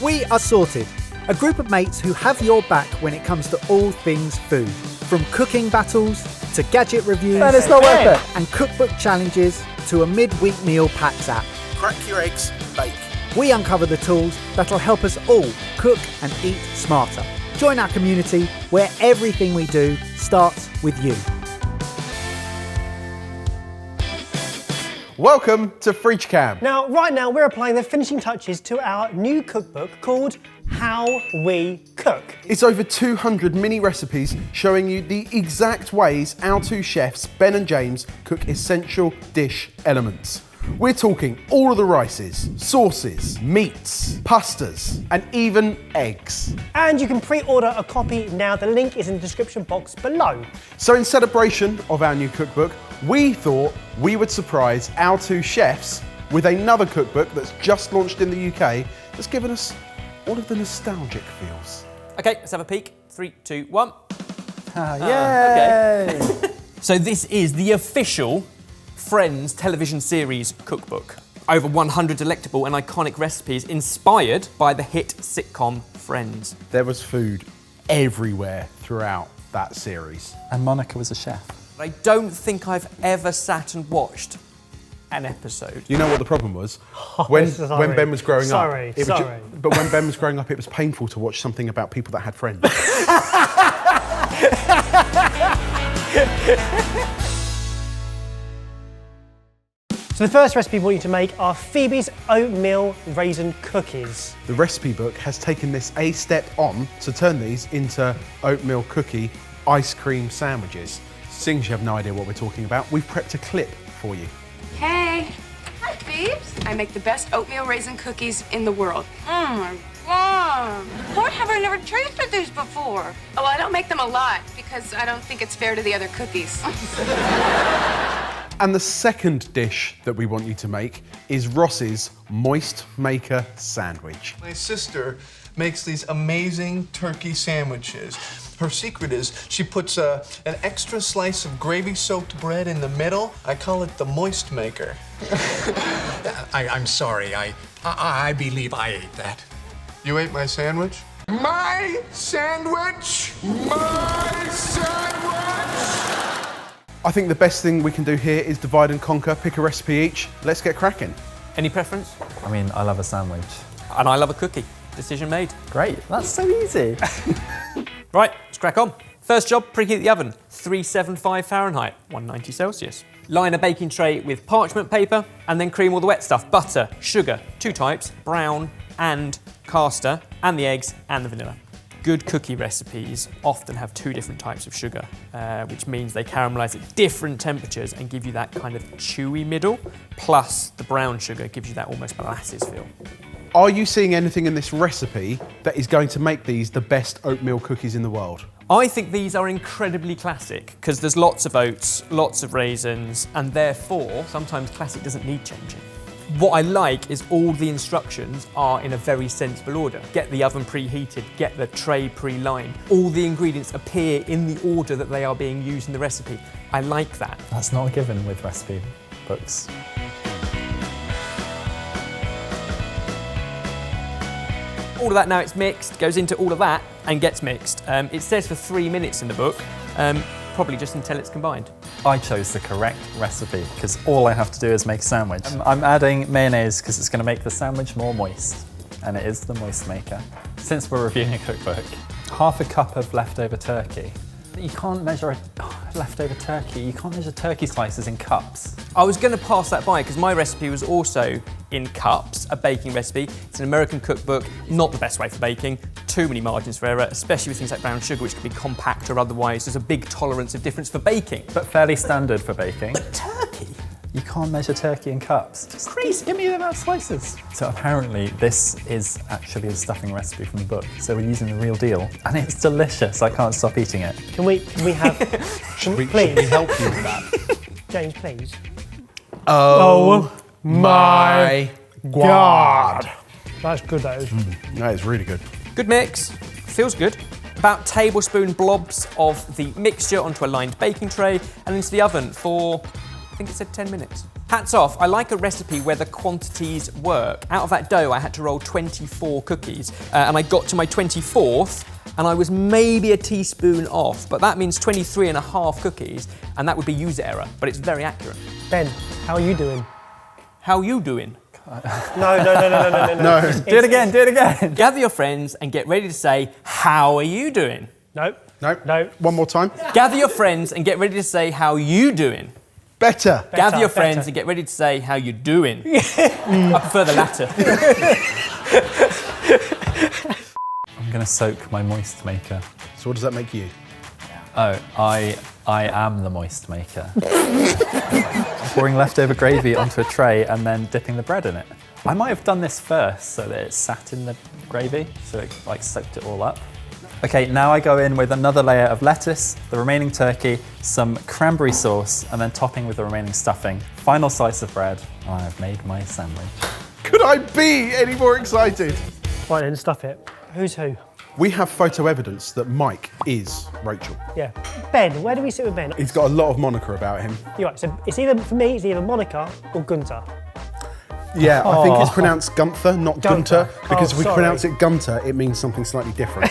We are Sorted, a group of mates who have your back when it comes to all things food. From cooking battles to gadget reviews And it's not worth it. and cookbook challenges to a midweek meal packs app. Crack your eggs, bake. We uncover the tools that'll help us all cook and eat smarter. Join our community where everything we do starts with you. Welcome to Fridge Cam. Now, right now, we're applying the finishing touches to our new cookbook called How We Cook. It's over 200 mini recipes showing you the exact ways our two chefs, Ben and James, cook essential dish elements. We're talking all of the rices, sauces, meats, pastas, and even eggs. And you can pre-order a copy now. The link is in the description box below. So in celebration of our new cookbook, we thought we would surprise our two chefs with another cookbook that's just launched in the UK that's given us all of the nostalgic feels. Okay, let's have a peek. 3, 2, 1. Yay! Okay. So this is the official Friends television series cookbook. Over 100 delectable and iconic recipes inspired by the hit sitcom Friends. There was food everywhere throughout that series. And Monica was a chef. I don't think I've ever sat and watched an episode. You know what the problem was? When Ben was growing up. But when Ben was growing up, it was painful to watch something about people that had friends. So the first recipe we want you to make are Phoebes Oatmeal Raisin Cookies. The recipe book has taken this a step on to turn these into oatmeal cookie ice cream sandwiches. Seeing as you have no idea what we're talking about, we've prepped a clip for you. Hey. Hi, Phoebes. I make the best oatmeal raisin cookies in the world. Oh my God. Why have I never tasted these before? Oh, well, I don't make them a lot because I don't think it's fair to the other cookies. And the second dish that we want you to make is Ross's Moist Maker Sandwich. My sister makes these amazing turkey sandwiches. Her secret is she puts an extra slice of gravy-soaked bread in the middle. I call it the Moist Maker. I'm sorry, I believe I ate that. You ate my sandwich? My sandwich! My sandwich! I think the best thing we can do here is divide and conquer, pick a recipe each. Let's get cracking. Any preference? I mean, I love a sandwich. And I love a cookie. Decision made. Great, that's so easy. Right, let's crack on. First job, preheat the oven. 375 Fahrenheit, 190 Celsius. Line a baking tray with parchment paper and then cream all the wet stuff. Butter, sugar, 2 types, brown and caster, and the eggs and the vanilla. Good cookie recipes often have 2 different types of sugar, which means they caramelize at different temperatures and give you that kind of chewy middle, plus the brown sugar gives you that almost molasses feel. Are you seeing anything in this recipe that is going to make these the best oatmeal cookies in the world? I think these are incredibly classic because there's lots of oats, lots of raisins, and therefore sometimes classic doesn't need changing. What I like is all the instructions are in a very sensible order. Get the oven preheated, get the tray pre-lined. All the ingredients appear in the order that they are being used in the recipe. I like that. That's not a given with recipe books. All of that now it's mixed, goes into all of that and gets mixed. It says for 3 minutes in the book, probably just until it's combined. I chose the correct recipe because all I have to do is make a sandwich. I'm adding mayonnaise because it's going to make the sandwich more moist, and it is the Moist Maker. Since we're reviewing a cookbook, half a cup of leftover turkey. You can't measure leftover turkey. You can't measure turkey slices in cups. I was going to pass that by because my recipe was also in cups, a baking recipe. It's an American cookbook, not the best way for baking. Too many margins for error, especially with things like brown sugar, which can be compact or otherwise. There's a big tolerance of difference for baking. But fairly standard for baking. But turkey? You can't measure turkey in cups. Just give me the amount of slices. So apparently this is actually the stuffing recipe from the book. So we're using the real deal. And it's delicious. I can't stop eating it. Can we have... Should we please help you with that? James, please. Oh my God. That's good, that is. That is really good. Good mix, feels good. About tablespoon blobs of the mixture onto a lined baking tray and into the oven for, I think it said 10 minutes. Hats off, I like a recipe where the quantities work. Out of that dough, I had to roll 24 cookies, and I got to my 24th, and I was maybe a teaspoon off, but that means 23 and a half cookies, and that would be user error, but it's very accurate. Ben, how are you doing? How you doing? No. Do it again. Gather your friends and get ready to say, how are you doing? No. One more time. Gather your friends and get ready to say, how you doing? Better. Gather your friends and get ready to say, how you doing? I prefer the latter. I'm going to soak my moist maker. So what does that make you? Oh, I am the moist maker. Pouring leftover gravy onto a tray and then dipping the bread in it. I might have done this first so that it sat in the gravy, so it like soaked it all up. Okay, now I go in with another layer of lettuce, the remaining turkey, some cranberry sauce, and then topping with the remaining stuffing. Final slice of bread, and I've made my sandwich. Could I be any more excited? Right then, stuff it. Who's who? We have photo evidence that Mike is Rachel. Yeah. Ben, where do we sit with Ben? He's got a lot of moniker about him. You're right, so it's either, for me, it's either Monica or Gunther. Yeah, I think it's pronounced Gunther, not Gunther. Gunter, because if we sorry. pronounce it Gunter, it means something slightly different.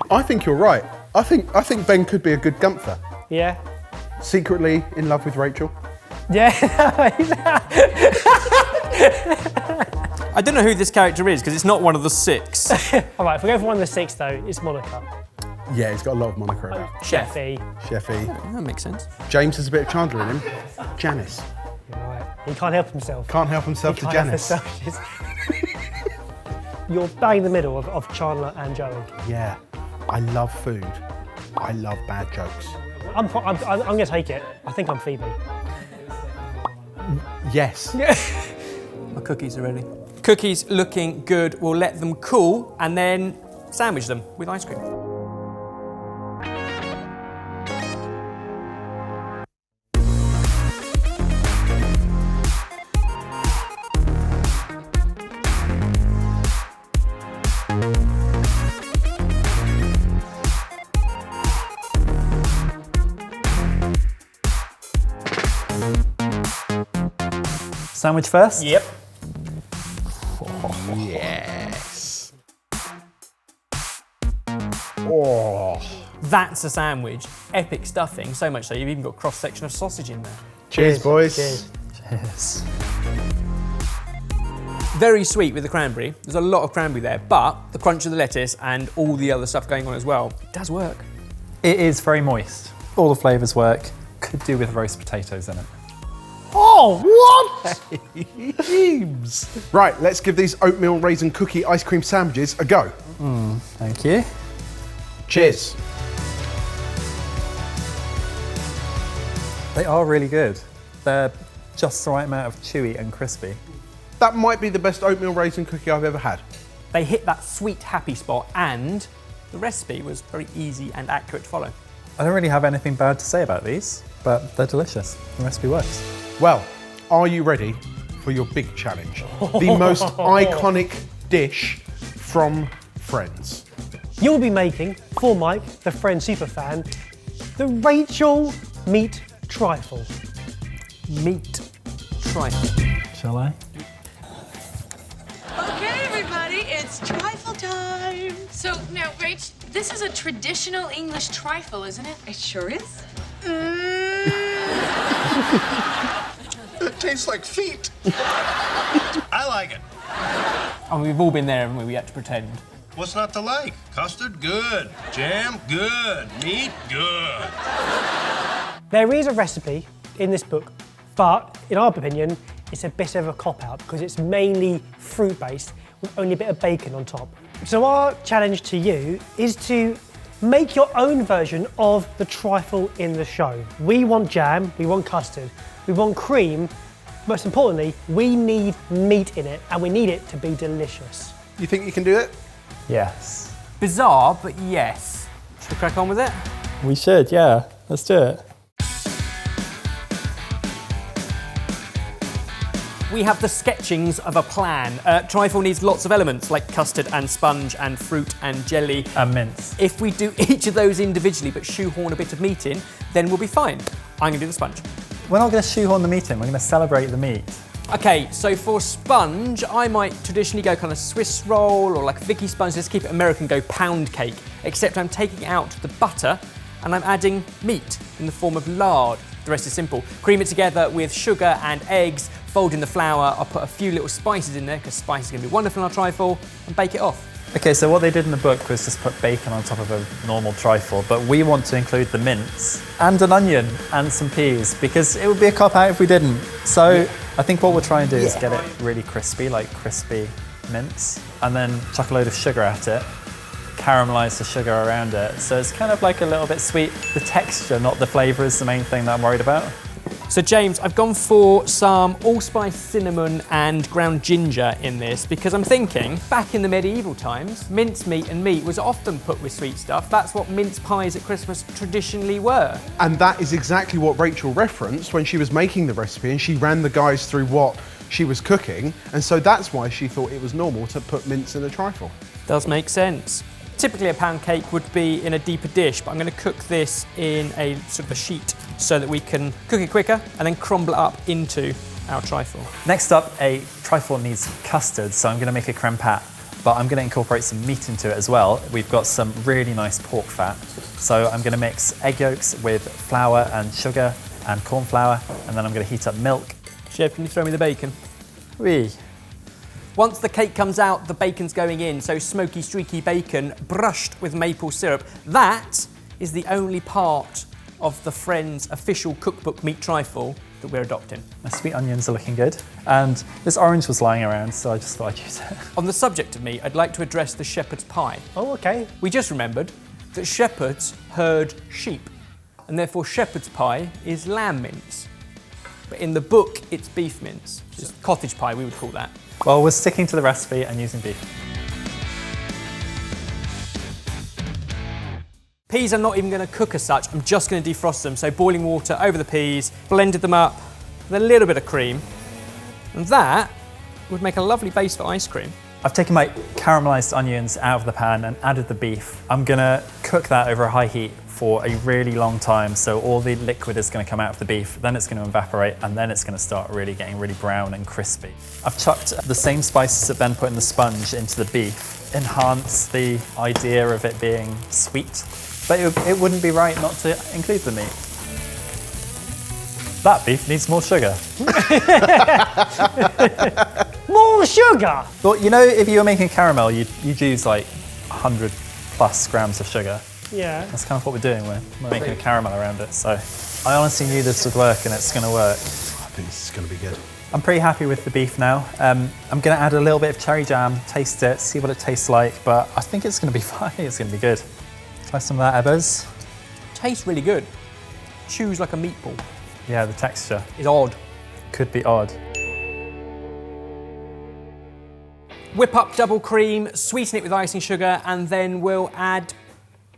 I think you're right. I think Ben could be a good Gunther. Yeah. Secretly in love with Rachel. Yeah. I don't know who this character is because it's not one of the 6. All right, if we go for one of the 6 though, it's Monica. Yeah, he's got a lot of moniker about. Chefy. Chefy. That makes sense. James has a bit of Chandler in him. Janice. You're right. He can't help himself. Can't help himself to Janice. You're bang in the middle of Chandler and Joey. Yeah, I love food. I love bad jokes. I'm going to take it. I think I'm Phoebe. Yes. My cookies are ready. Cookies looking good. We'll let them cool and then sandwich them with ice cream. Sandwich first? Yep. Yes. Oh. That's a sandwich. Epic stuffing, so much so you've even got a cross-section of sausage in there. Cheers, boys. Cheers. Cheers. Very sweet with the cranberry. There's a lot of cranberry there, but the crunch of the lettuce and all the other stuff going on as well, it does work. It is very moist. All the flavours work. Could do with roast potatoes in it. Oh, what? Right, let's give these oatmeal raisin cookie ice cream sandwiches a go. Thank you. Cheers. They are really good. They're just the right amount of chewy and crispy. That might be the best oatmeal raisin cookie I've ever had. They hit that sweet, happy spot, and the recipe was very easy and accurate to follow. I don't really have anything bad to say about these, but they're delicious. The recipe works. Well, are you ready for your big challenge? The most iconic dish from Friends. You'll be making, for Mike, the Friends superfan, the Rachel meat trifle. Meat trifle. Shall I? Okay, everybody, it's trifle time. So now, Rach, this is a traditional English trifle, isn't it? It sure is. It tastes like feet. I like it. And we've all been there, haven't we? We had to pretend. What's not to like? Custard, good. Jam, good. Meat, good. There is a recipe in this book, but in our opinion, it's a bit of a cop-out because it's mainly fruit-based with only a bit of bacon on top. So our challenge to you is to make your own version of the trifle in the show. We want jam, we want custard, we want cream. Most importantly, we need meat in it and we need it to be delicious. You think you can do it? Yes. Bizarre, but yes. Should we crack on with it? We should, yeah. Let's do it. We have the sketchings of a plan. Trifle needs lots of elements like custard and sponge and fruit and jelly. And mince. If we do each of those individually but shoehorn a bit of meat in, then we'll be fine. I'm gonna do the sponge. We're not going to shoehorn the meat in, we're going to celebrate the meat. Okay, so for sponge, I might traditionally go kind of Swiss roll or like a Vicky sponge, just keep it American, go pound cake, except I'm taking out the butter and I'm adding meat in the form of lard. The rest is simple. Cream it together with sugar and eggs, fold in the flour, I'll put a few little spices in there because spice is going to be wonderful in our trifle, and bake it off. Okay, so what they did in the book was just put bacon on top of a normal trifle, but we want to include the mince and an onion and some peas because it would be a cop-out if we didn't. So I think what we'll try and do is get it really crispy, like crispy mince, and then chuck a load of sugar at it, caramelise the sugar around it. So it's kind of like a little bit sweet. The texture, not the flavour, is the main thing that I'm worried about. So James, I've gone for some allspice cinnamon and ground ginger in this because I'm thinking, back in the medieval times, mincemeat and meat was often put with sweet stuff. That's what mince pies at Christmas traditionally were. And that is exactly what Rachel referenced when she was making the recipe, and she ran the guys through what she was cooking, and so that's why she thought it was normal to put mince in a trifle. Does make sense. Typically a pound cake would be in a deeper dish, but I'm going to cook this in a sort of a sheet so that we can cook it quicker and then crumble it up into our trifle. Next up, a trifle needs custard, so I'm going to make a creme pat, but I'm going to incorporate some meat into it as well. We've got some really nice pork fat, so I'm going to mix egg yolks with flour and sugar and corn flour, and then I'm going to heat up milk. Chef, can you throw me the bacon? Oui. Once the cake comes out, the bacon's going in, so smoky, streaky bacon brushed with maple syrup. That is the only part of the Friends official cookbook meat trifle that we're adopting. My sweet onions are looking good, and this orange was lying around, so I just thought I'd use it. On the subject of meat, I'd like to address the shepherd's pie. Oh, okay. We just remembered that shepherds herd sheep, and therefore shepherd's pie is lamb mince. But in the book, it's beef mince, which is cottage pie, we would call that. Well, we're sticking to the recipe and using beef. Peas I'm not even going to cook as such, I'm just going to defrost them. So boiling water over the peas, blended them up with a little bit of cream. And that would make a lovely base for ice cream. I've taken my caramelised onions out of the pan and added the beef. I'm going to cook that over a high heat for a really long time, so all the liquid is going to come out of the beef, then it's going to evaporate, and then it's going to start really getting really brown and crispy. I've chucked the same spices that Ben put in the sponge into the beef, enhance the idea of it being sweet, but it wouldn't be right not to include the meat. That beef needs more sugar. More sugar? Well, you know, if you were making caramel, you'd use like 100 plus grams of sugar. Yeah. That's kind of what we're doing. We're making a caramel around it. So I honestly knew this would work, and it's going to work. I think this is going to be good. I'm pretty happy with the beef now. I'm going to add a little bit of cherry jam, taste it, see what it tastes like, but I think it's going to be fine. It's going to be good. Try some of that, Ebbers. Tastes really good. Chews like a meatball. Yeah, the texture It's odd. could be odd. Whip up double cream, sweeten it with icing sugar, and then we'll add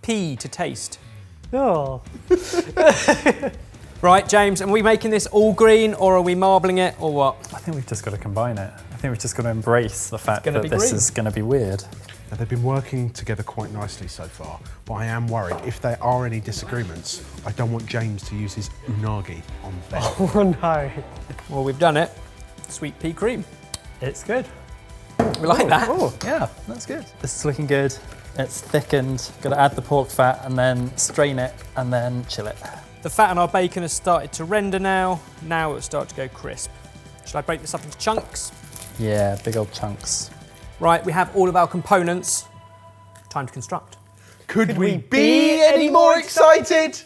pea to taste. Oh. Right, James, are we making this all green, or are we marbling it, or what? I think we've just got to combine it. I think we've just got to embrace the fact gonna that be this green. is going to be weird. Now, they've been working together quite nicely so far, but I am worried if there are any disagreements, I don't want James to use his unagi on Ben. Oh no. Well, we've done it. Sweet pea cream. It's good. We like that. Oh, yeah, that's good. This is looking good. It's thickened. Got to add the pork fat and then strain it and then chill it. The fat on our bacon has started to render now. Now it'll start to go crisp. Should I break this up into chunks? Yeah, big old chunks. Right, we have all of our components. Time to construct. Could we be any more excited?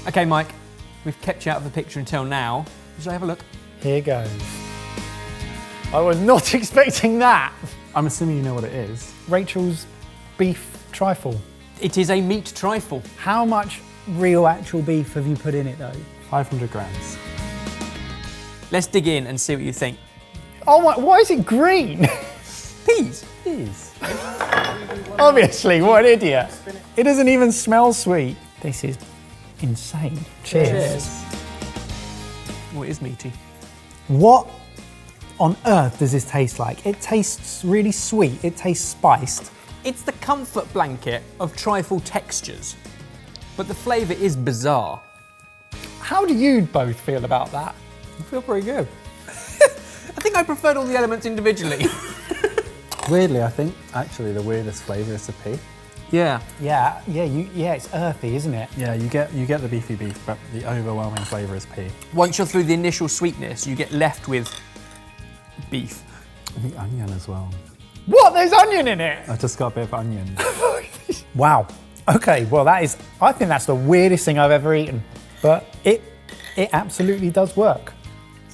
Okay, Mike, we've kept you out of the picture until now. Shall I have a look? Here goes. I was not expecting that. I'm assuming you know what it is. Rachel's beef trifle. It is a meat trifle. How much real actual beef have you put in it though? 500 grams. Let's dig in and see what you think. Oh my, why is it green? Peas. Peas. Obviously, what an idiot. It doesn't even smell sweet. This is insane. Cheers. Oh, it is meaty. What on earth does this taste like? It tastes really sweet. It tastes spiced. It's the comfort blanket of trifle textures, but the flavour is bizarre. How do you both feel about that? I feel pretty good. I think I preferred all the elements individually. Weirdly, I think actually the weirdest flavour is the pea. Yeah. Yeah, it's earthy, isn't it? Yeah, you get the beefy beef, but the overwhelming flavour is pea. Once you're through the initial sweetness, you get left with beef. The onion as well. What? There's onion in it? I just got a bit of onion. Wow. Okay, well I think that's the weirdest thing I've ever eaten, but it absolutely does work.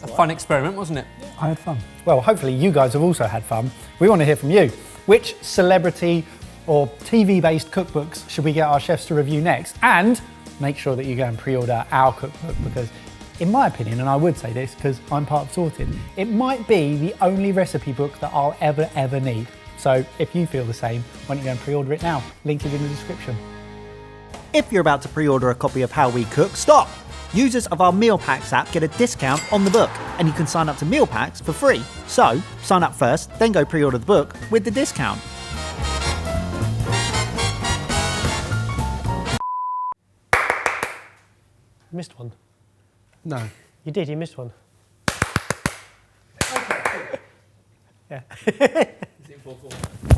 A fun experiment, wasn't it? I had fun. Well, hopefully you guys have also had fun. We want to hear from you. Which celebrity or TV-based cookbooks should we get our chefs to review next? And make sure that you go and pre-order our cookbook because, in my opinion, and I would say this because I'm part of Sorted, it might be the only recipe book that I'll ever need. So if you feel the same, why don't you go and pre-order it now? Link is in the description. If you're about to pre-order a copy of How We Cook, stop! Users of our Meal Packs app get a discount on the book, and you can sign up to Meal Packs for free. So, sign up first, then go pre-order the book with the discount. You missed one. No. You did, you missed one. Yeah. Is it 4-4?